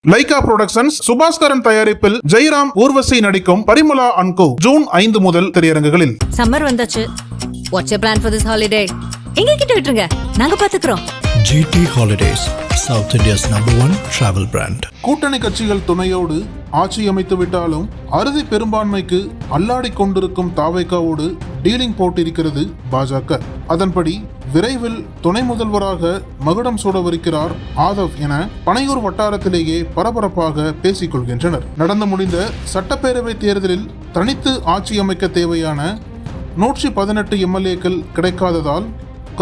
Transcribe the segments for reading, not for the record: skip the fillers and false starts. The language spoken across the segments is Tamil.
லைகா புரொடக்ஷன்ஸ் சுபாஸ்கரன் தயாரிப்பில் ஜெயராம் ஊர்வசி நடிக்கும் பரிமளா அண்ட் கோ ஜூன் 5 முதல் திரையரங்குகளில். சம்மர் வந்தாச்சு. What's your plan for this holiday? எங்க கிட்ட விட்டுருங்க, நாங்க பாத்துக்கிறோம். GT Holidays, South India's #1 travel brand. கூட்டணி கட்சிகள் துணையோடு ஆட்சி அமைத்து விட்டாலும் அறுதி பெரும்பான்மைக்கு அல்லாடி கொண்டிருக்கும் தாவேகாவோடு டீலிங் போட்டிருக்கிறது பாஜக. அதன்படி விரைவில் துணை முதல்வராக மகுடம் சூடவிருக்கிறார் ஆதவ் என பனையூர் வட்டாரத்திலேயே பரபரப்பாக பேசிக் கொள்கின்றனர். நடந்து முடிந்த சட்டப்பேரவை தேர்தலில் தனித்து ஆட்சி அமைக்க தேவையான 118 எம்எல்ஏக்கள் கிடைக்காததால்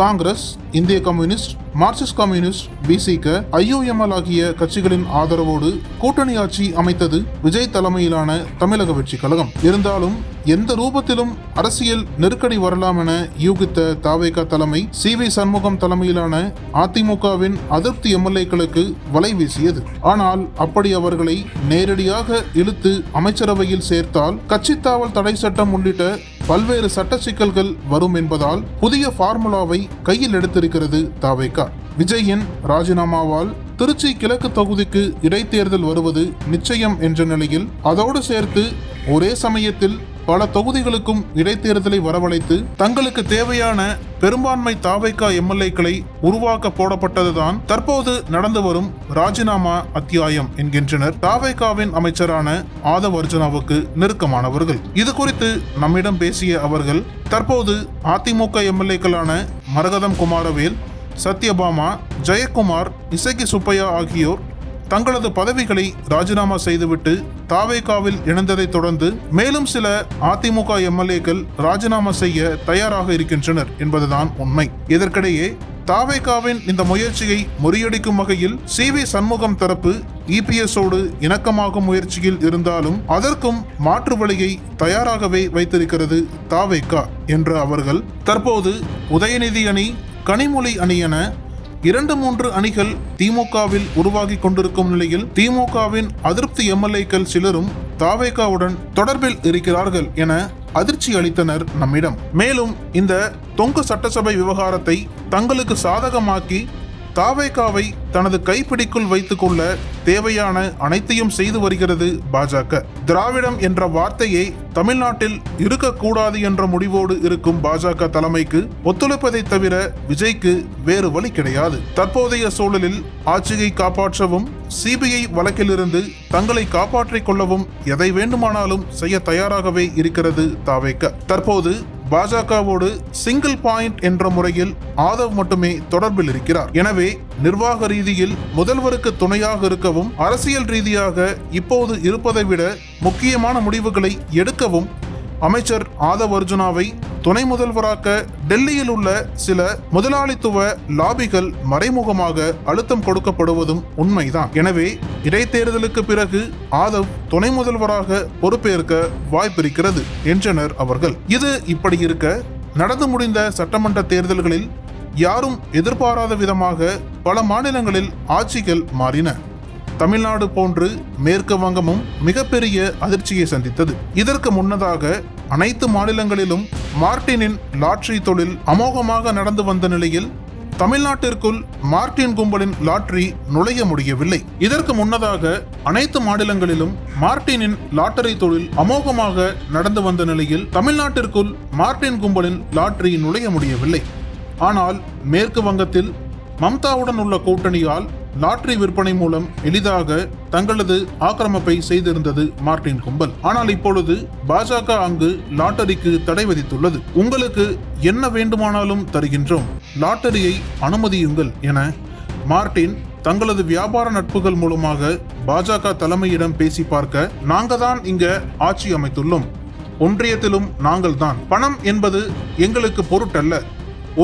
காங்கிரஸ், இந்திய கம்யூனிஸ்ட், மார்க்சிஸ்ட் கம்யூனிஸ்ட், பிசிக, IUML ஆகிய கட்சிகளின் ஆதரவோடு கூட்டணி ஆட்சி அமைத்தது விஜய் தலைமையிலான தமிழக வெற்றி கழகம். இருந்தாலும் எந்த ரூபத்திலும் அரசியல் நெருக்கடி வரலாம் என யூகித்த தாவேகா தலைமை CV சண்முகம் தலைமையிலான அதிமுகவின் அதிருப்தி எம்எல்ஏக்களுக்கு வலை வீசியது. ஆனால் அப்படி அவர்களை நேரடியாக இழுத்து அமைச்சரவையில் சேர்த்தால் கட்சித்தாவல் தடை சட்டம் உள்ளிட்ட பல்வேறு சட்ட சிக்கல்கள் வரும் என்பதால் புதிய பார்முலாவை கையில் எடுத்திருக்கிறது தாவேகா. விஜயின் ராஜினாமாவால் திருச்சி கிழக்கு தொகுதிக்கு இடைத்தேர்தல் வருவது நிச்சயம் என்ற நிலையில் அதோடு சேர்த்து ஒரே சமயத்தில் பல தொகுதிகளுக்கும் இடைத்தேர்தலை வரவழைத்து தங்களுக்கு தேவையான பெரும்பான்மை தாவேகா எம்எல்ஏக்களை உருவாக்க போடப்பட்டதுதான் தற்போது நடந்து வரும் ராஜினாமா அத்தியாயம் என்கின்றனர் தாவேகாவின் அமைச்சரான ஆதவ் அர்ஜுனாவுக்கு நெருக்கமானவர்கள். இது குறித்து நம்மிடம் பேசிய அவர்கள் தற்போது அதிமுக எம்எல்ஏக்களான மரகதம் குமாரவேல், சத்யபாமா, ஜெயக்குமார், இசக்கி சுப்பையா ஆகியோர் தங்களது பதவிகளை ராஜினாமா செய்துவிட்டு தாவேகாவில் இணைந்ததை தொடர்ந்து மேலும் சில அதிமுக எம்எல்ஏக்கள் ராஜினாமா செய்ய தயாராக இருக்கின்றனர் என்பதுதான் உண்மை. இதற்கிடையே தாவேகாவின் இந்த முயற்சியை முறியடிக்கும் வகையில் CV சண்முகம் தரப்பு EPSோடு இணக்கமாகும் முயற்சியில் இருந்தாலும் அதற்கும் மாற்று வழியை தயாராகவே வைத்திருக்கிறது தாவேகா என்ற அவர்கள் தற்போது உதயநிதி அணி, கனிமொழி அணி என 2-3 அணிகள் திமுகவில் உருவாகி கொண்டிருக்கும் நிலையில் திமுகவின் அதிருப்தி எம்எல்ஏக்கள் சிலரும் தாவேகாவுடன் தொடர்பில் இருக்கிறார்கள் என அதிர்ச்சி அளித்தனர் நம்மிடம். மேலும் இந்த தொங்கு சட்டசபை விவகாரத்தை தங்களுக்கு சாதகமாக்கி தாவேகாவை தனது கைப்பிடிக்குள் வைத்துக் கொள்ள தேவையான அனைத்தையும் செய்து வருகிறது பாஜக. திராவிடம் என்ற வார்த்தையே தமிழ்நாட்டில் இருக்கக்கூடாது என்ற முடிவோடு இருக்கும் பாஜக தலைமைக்கு ஒத்துழைப்பதை தவிர விஜய்க்கு வேறு வழி கிடையாது. தற்போதைய சூழலில் ஆட்சியை காப்பாற்றவும் CBI வழக்கிலிருந்து தங்களை காப்பாற்றிக் கொள்ளவும் எதை வேண்டுமானாலும் செய்ய தயாராகவே இருக்கிறது தாவேக. தற்போது பாஜகவோடு சிங்கிள் பாயிண்ட் என்ற முறையில் ஆதவ் மட்டுமே தொடர்பில் இருக்கிறார். எனவே நிர்வாக ரீதியில் முதல்வருக்கு துணையாக இருக்கவும் அரசியல் ரீதியாக இப்போது இருப்பதை விட முக்கியமான முடிவுகளை எடுக்கவும் அமைச்சர் ஆதவ் அர்ஜுனாவை துணை முதல்வராக்க டெல்லியில் உள்ள சில முதலாளித்துவ லாபிகள் மறைமுகமாக அழுத்தம் கொடுக்கப்படுவதும் உண்மைதான். எனவே இடைத்தேர்தலுக்கு பிறகு ஆதவ் துணை முதல்வராக பொறுப்பேற்க வாய்ப்பிருக்கிறது என்றனர் அவர்கள். இது இப்படி இருக்க நடந்து முடிந்த சட்டமன்ற தேர்தல்களில் யாரும் எதிர்பாராத விதமாக பல மாநிலங்களில் ஆட்சிகள் மாறின. தமிழ்நாடு போன்று மேற்கு வங்கமும் மிகப்பெரிய அதிர்ச்சியை சந்தித்தது. இதற்கு முன்னதாக அனைத்து மாநிலங்களிலும் மார்டினின் லாட்டரி தொழில் அமோகமாக நடந்து வந்த நிலையில் தமிழ்நாட்டிற்குள் மார்டின் கும்பலின் லாட்டரி நுழைய முடியவில்லை. இதற்கு முன்னதாக அனைத்து மாநிலங்களிலும் மார்டினின் லாட்டரி தொழில் அமோகமாக நடந்து வந்த நிலையில் தமிழ்நாட்டிற்குள் மார்டின் கும்பலின் லாட்டரி நுழைய முடியவில்லை. ஆனால் மேற்கு வங்கத்தில் மம்தாவுடன் உள்ள கூட்டணியால் லாட்டரி விற்பனை மூலம் எளிதாக தங்களது ஆக்கிரமிப்பை செய்திருந்தது மார்டின் கும்பல். ஆனால் இப்பொழுது பாஜக அங்கு லாட்டரிக்கு தடை விதித்துள்ளது. உங்களுக்கு என்ன வேண்டுமானாலும் தருகின்றோம், லாட்டரியை அனுமதியுங்கள் என மார்டின் தங்களது வியாபார நட்புகள் மூலமாக பாஜக தலைமையிடம் பேசி பார்க்க, நாங்க தான் இங்க ஆட்சி அமைத்துள்ளோம், ஒன்றியத்திலும் நாங்கள் தான், பணம் என்பது எங்களுக்கு பொருட்டல்ல,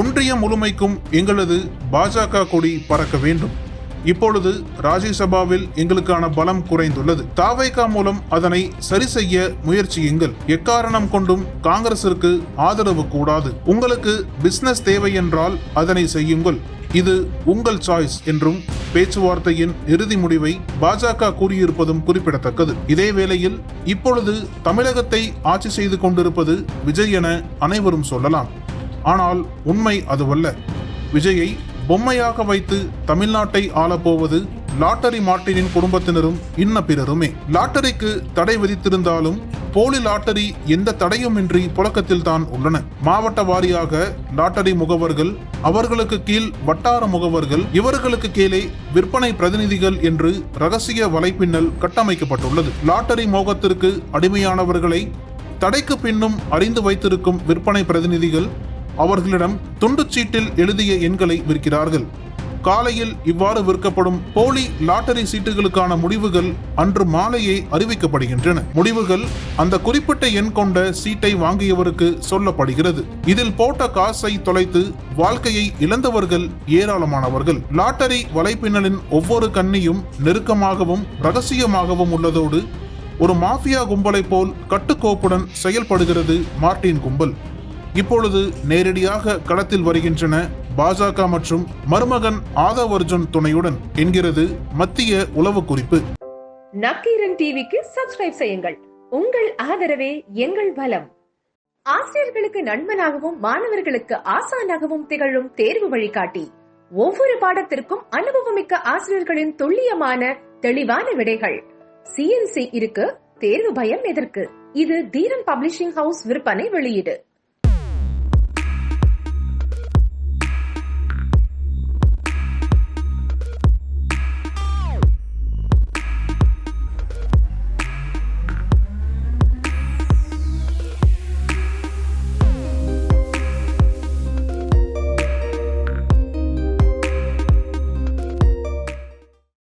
ஒன்றிய முழுமைக்கும் எங்களது பாஜக கொடி பறக்க வேண்டும், இப்பொழுது ராஜ்யசபாவில் எங்களுக்கான பலம் குறைந்துள்ளது, தாவேகா மூலம் அதனை சரி செய்ய முயற்சியுங்கள், எக்காரணம் கொண்டும் காங்கிரசிற்கு ஆதரவு கூடாது, உங்களுக்கு பிசினஸ் தேவை என்றால் அதனை செய்யுங்கள், இது உங்கள் சாய்ஸ் என்றும் பேச்சுவார்த்தையின் இறுதி முடிவை பாஜக கூறியிருப்பதும் குறிப்பிடத்தக்கது. இதே வேளையில் இப்பொழுது தமிழகத்தை ஆட்சி செய்து கொண்டிருப்பது விஜய் என அனைவரும் சொல்லலாம். ஆனால் உண்மை அதுவல்ல. விஜயை பொம்மையாக வைத்து தமிழ்நாட்டை ஆளப்போவது லாட்டரி மார்ட்டினின் குடும்பத்தினரும் இன்ன பிறருமே. லாட்டரிக்கு தடை விதித்திருந்தாலும் போலி லாட்டரி எந்த தடையுமின்றி புழக்கத்தில் தான் உள்ளன. மாவட்ட வாரியாக லாட்டரி முகவர்கள், அவர்களுக்கு கீழ் வட்டார முகவர்கள், இவர்களுக்கு கீழே விற்பனை பிரதிநிதிகள் என்று ரகசிய வலைப்பின்னல் கட்டமைக்கப்பட்டுள்ளது. லாட்டரி மோகத்திற்கு அடிமையானவர்களை தடைக்கு பின்னும் அறிந்து வைத்திருக்கும் விற்பனை பிரதிநிதிகள் அவர்களிடம் துண்டுச்சீட்டில் எழுதிய எண்களை விற்கிறார்கள். காலையில் இவ்வாறு விற்கப்படும் போலி லாட்டரி சீட்டுகளுக்கான முடிவுகள் அன்று மாலையே அறிவிக்கப்படுகின்றன. முடிவுகள் அந்த குறிப்பிட்ட எண் கொண்ட சீட்டை வாங்கியவருக்கு சொல்லப்படுகிறது. இதில் போட்ட காசை தொலைத்து வாழ்க்கையை இழந்தவர்கள் ஏராளமானவர்கள். லாட்டரி வலைப்பின்னலின் ஒவ்வொரு கண்ணியும் நெருக்கமாகவும் ரகசியமாகவும் உள்ளதோடு ஒரு மாஃபியா கும்பலை போல் கட்டுக்கோப்புடன் செயல்படுகிறது மார்ட்டின் கும்பல். இப்பொழுது நேரடியாக களத்தில் வருகின்றன பாஜக மற்றும் மருமகன் ஆதவ் அர்ஜுன் துணையுடன் என்கிறது மத்திய உளவு குறிப்பு. நக்கீரன் டிவிக்கு சப்ஸ்கிரைப் செய்யுங்கள். உங்கள் ஆதரவே எங்கள் பலம். ஆசிரியர்களுக்கு நண்பனாகவும் மாணவர்களுக்கு ஆசானாகவும் திகழும் தேர்வு வழிகாட்டி. ஒவ்வொரு பாடத்திற்கும் அனுபவமிக்க ஆசிரியர்களின் துல்லியமான தெளிவான விடைகள். CNC இருக்கு, தேர்வு பயம் எதற்கு? இது தீரன் பப்ளிஷிங் ஹவுஸ் விற்பனை வெளியீடு.